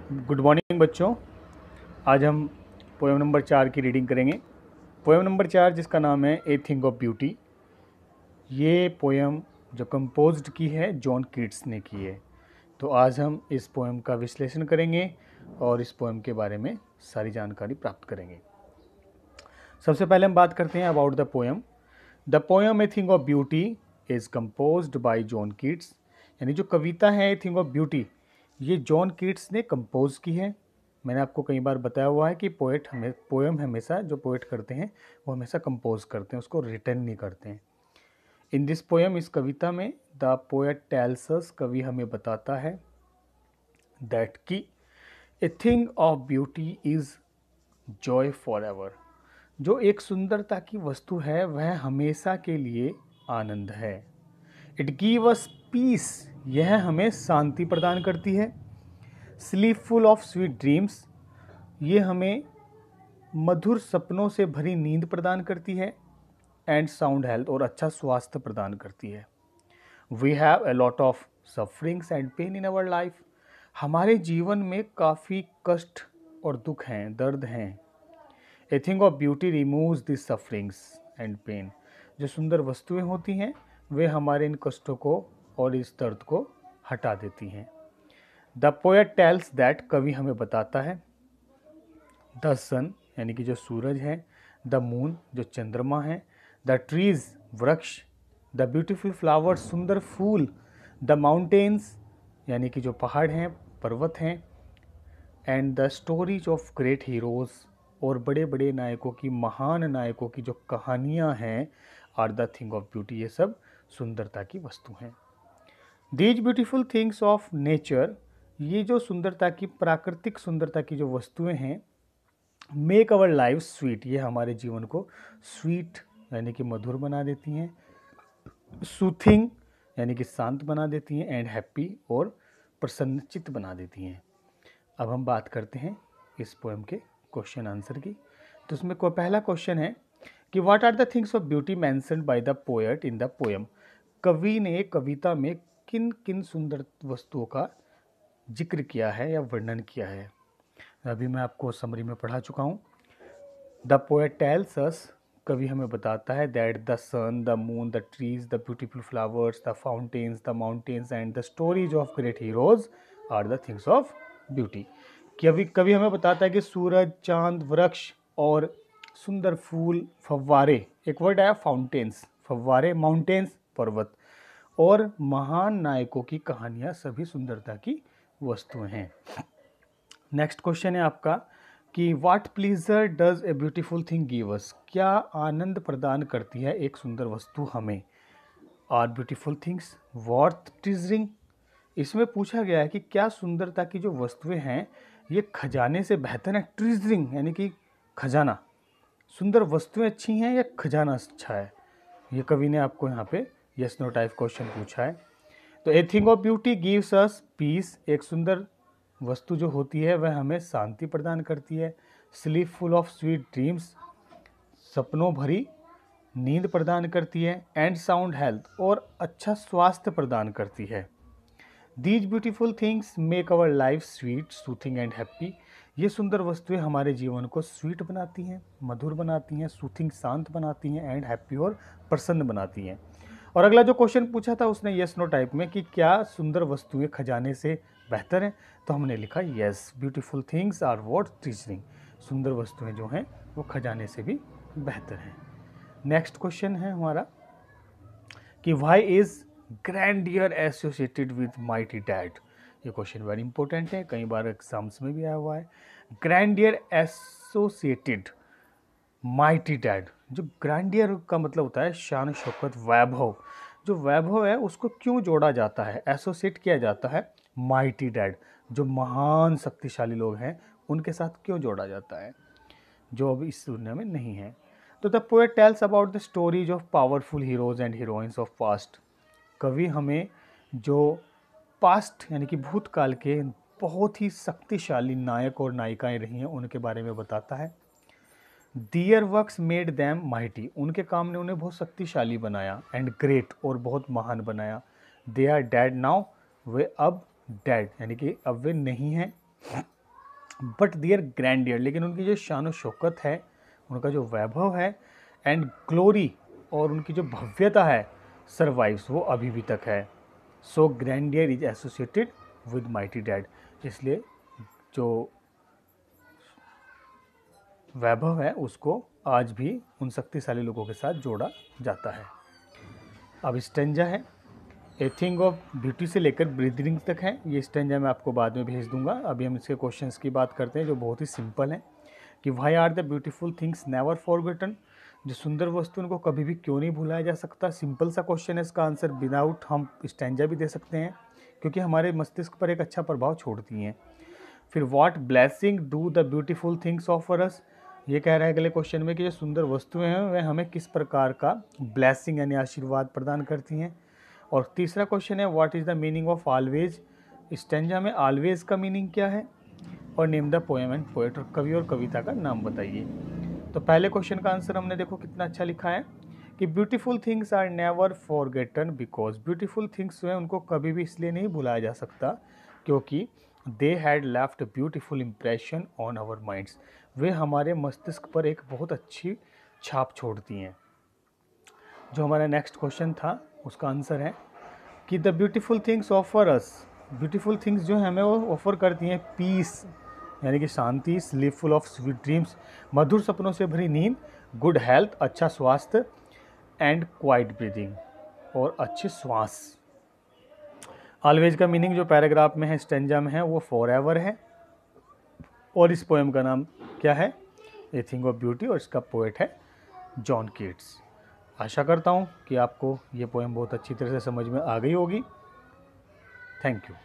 Good morning बच्चों। आज हम पोएम नंबर 4 की रीडिंग करेंगे। पोएम नंबर 4 जिसका नाम है ए थिंग ऑफ ब्यूटी। ये पोएम जो कंपोज्ड की है जॉन कीट्स ने की है। तो आज हम इस पोएम का विश्लेषण करेंगे और इस पोएम के बारे में सारी जानकारी प्राप्त करेंगे। सबसे पहले हम बात करते हैं about the poem. The poem A thing of beauty is composed bye John Keats. यानी जो कविता है ए थिंग ऑफ ब्यूटी, ये जॉन कीट्स ने कंपोज की है। मैंने आपको कई बार बताया हुआ है कि पोएम हमेशा जो पोएट करते हैं वो हमेशा कंपोज करते हैं, उसको रिटर्न नहीं करते हैं। इन दिस पोएम, इस कविता में, द पोएट टेल्स अस, कवि हमें बताता है दैट कि ए thing of beauty is Joy for ever. जो एक सुंदरता की वस्तु है वह हमेशा के लिए आनंद है। इट गिव अस पीस, यह हमें शांति प्रदान करती है। Sleep full of sweet dreams, ये हमें मधुर सपनों से भरी नींद प्रदान करती है। एंड साउंड हेल्थ, और अच्छा स्वास्थ्य प्रदान करती है। We have a lot of sufferings and pain in our life, हमारे जीवन में काफ़ी कष्ट और दुख हैं, दर्द हैं। A thing of beauty removes this sufferings and pain, जो सुंदर वस्तुएं होती हैं वे हमारे इन कष्टों को और इस दर्द को हटा देती हैं। द पोएट टेल्स दैट, कवि हमें बताता है, द सन यानी कि जो सूरज है, द मून जो चंद्रमा है, द ट्रीज वृक्ष, द ब्यूटीफुल फ्लावर्स सुंदर फूल, द माउंटेन्स यानी कि जो पहाड़ हैं, पर्वत हैं, and the stories of great heroes, और बड़े बड़े नायकों की, महान नायकों की जो कहानियाँ हैं, are the thing of beauty, ये सब सुंदरता की वस्तु हैं। These beautiful things of nature, ये जो सुंदरता की, प्राकृतिक सुंदरता की जो वस्तुएं हैं, मेक अवर लाइफ स्वीट, ये हमारे जीवन को स्वीट यानी कि मधुर बना देती हैं। सूथिंग यानी कि शांत बना देती हैं। एंड हैप्पी, और प्रसन्नचित्त बना देती हैं। अब हम बात करते हैं इस पोएम के क्वेश्चन आंसर की। तो उसमें पहला क्वेश्चन है कि what are the things of beauty mentioned by the poet in the poem. कवि ने कविता में किन किन सुंदर वस्तुओं का जिक्र किया है या वर्णन किया है। अभी मैं आपको समरी में पढ़ा चुका हूँ। द पोएट टेल्स अस, कवि हमें बताता है, that the sun, the moon, the trees, the beautiful flowers, the fountains, the mountains and the stories of great heroes are the things of beauty. कवि हमें बताता है कि सूरज, चांद, वृक्ष और सुंदर फूल, फव्वारे, एक वर्ड आया फाउंटेन्स, फव्वारे, माउंटेन्स, पर्वत, और महान नायकों की कहानियाँ सभी सुंदरता की वस्तुएं हैं। नेक्स्ट क्वेश्चन है आपका कि what pleaser does a beautiful thing give us, क्या आनंद प्रदान करती है एक सुंदर वस्तु हमें। आर ब्यूटीफुल थिंग्स वर्थ ट्रेजरिंग, इसमें पूछा गया है कि क्या सुंदरता की जो वस्तुएं हैं ये खजाने से बेहतर है। ट्रेजरिंग यानी कि खजाना, सुंदर वस्तुएं अच्छी हैं या खजाना अच्छा है, ये कवि ने आपको यहाँ पे यस नो टाइप क्वेश्चन पूछा है। तो ए thing of beauty gives us piece, एक सुंदर वस्तु जो होती है वह हमें शांति प्रदान करती है। Sleep full of sweet dreams, सपनों भरी नींद प्रदान करती है। एंड साउंड हेल्थ, और अच्छा स्वास्थ्य प्रदान करती है। These beautiful things make our life sweet, soothing and happy, ये सुंदर वस्तुएं हमारे जीवन को स्वीट बनाती हैं, मधुर बनाती हैं, सूथिंग शांत बनाती हैं, एंड हैप्पी और प्रसन्न बनाती हैं। और अगला जो क्वेश्चन पूछा था उसने यस नो टाइप में कि क्या सुंदर वस्तुएं खजाने से बेहतर हैं, तो हमने लिखा yes, beautiful things are worth treasuring, सुंदर वस्तुएं जो हैं वो खजाने से भी बेहतर हैं। नेक्स्ट क्वेश्चन है हमारा कि why is grandeur associated with mighty dad. ये क्वेश्चन वेरी इंपॉर्टेंट है, कई बार एग्जाम्स में भी आया हुआ है। ग्रैंडियर एसोसिएटेड माइटी डैड, जो ग्रैंडियर का मतलब होता है शान शौकत, वैभव, जो वैभव है उसको क्यों जोड़ा जाता है, एसोसिएट किया जाता है माइटी डैड, जो महान शक्तिशाली लोग हैं उनके साथ क्यों जोड़ा जाता है, जो अब इस दुनिया में नहीं है। तो the poet tells about the stories of powerful heroes and heroines of past, कवि हमें जो पास्ट यानी कि भूतकाल के बहुत ही शक्तिशाली नायक और नायिकाएं रही हैं उनके बारे में बताता है। दियर वर्क्स मेड दैम माइटी, उनके काम ने उन्हें बहुत शक्तिशाली बनाया। एंड ग्रेट, और बहुत महान बनाया। दे आर डेड नाउ, वे अब डेड यानी कि अब वे नहीं हैं। बट देयर ग्रैंडियर, लेकिन उनकी जो शान शौकत है, उनका जो वैभव है, एंड ग्लोरी, और उनकी जो भव्यता है, सर्वाइव्स, वो अभी भी तक है। So grandeur is associated with mighty dead, इसलिए जो वैभव है उसको आज भी उन शक्तिशाली लोगों के साथ जोड़ा जाता है। अब स्टेंजा है, ए थिंग ऑफ ब्यूटी से लेकर ब्रीदिंग तक है। ये स्टेंजा मैं आपको बाद में भेज दूंगा। अभी हम इसके क्वेश्चंस की बात करते हैं जो बहुत ही सिंपल हैं कि why are the beautiful things never forgotten, जो सुंदर वस्तु उनको कभी भी क्यों नहीं भुलाया जा सकता। सिंपल सा क्वेश्चन है, इसका आंसर विदाउट हम स्टेंजा भी दे सकते हैं क्योंकि हमारे मस्तिष्क पर एक अच्छा प्रभाव छोड़ती हैं। फिर what blessing do the beautiful things offer us, ये कह रहा है अगले क्वेश्चन में कि जो सुंदर वस्तुएं हैं वह हमें किस प्रकार का ब्लेसिंग यानी आशीर्वाद प्रदान करती हैं। और तीसरा क्वेश्चन है what is the meaning of always, stanza में ऑलवेज का मीनिंग क्या है। और name the poem and poet, और कवि और कविता का नाम बताइए। तो पहले क्वेश्चन का आंसर हमने देखो कितना अच्छा लिखा है कि beautiful things are never forgotten because, beautiful things जो है उनको कभी भी इसलिए नहीं भुलाया जा सकता क्योंकि they had left beautiful impression on our minds, वे हमारे मस्तिष्क पर एक बहुत अच्छी छाप छोड़ती हैं। जो हमारा नेक्स्ट क्वेश्चन था उसका आंसर है कि the beautiful things offer us, beautiful things जो है हमें वो ऑफर करती हैं पीस यानी कि शांति, स्लीपफुल ऑफ स्वीट ड्रीम्स, मधुर सपनों से भरी नींद, गुड हेल्थ, अच्छा स्वास्थ्य, एंड क्वाइट ब्रीदिंग, और अच्छे श्वास। ऑलवेज का मीनिंग जो पैराग्राफ में है, स्टेंजा में है, वो फॉर एवर है। और इस पोएम का नाम क्या है, ए थिंग ऑफ ब्यूटी, और इसका पोएट है जॉन कीट्स। आशा करता हूँ कि आपको ये पोएम बहुत अच्छी तरह से समझ में आ गई होगी। Thank you.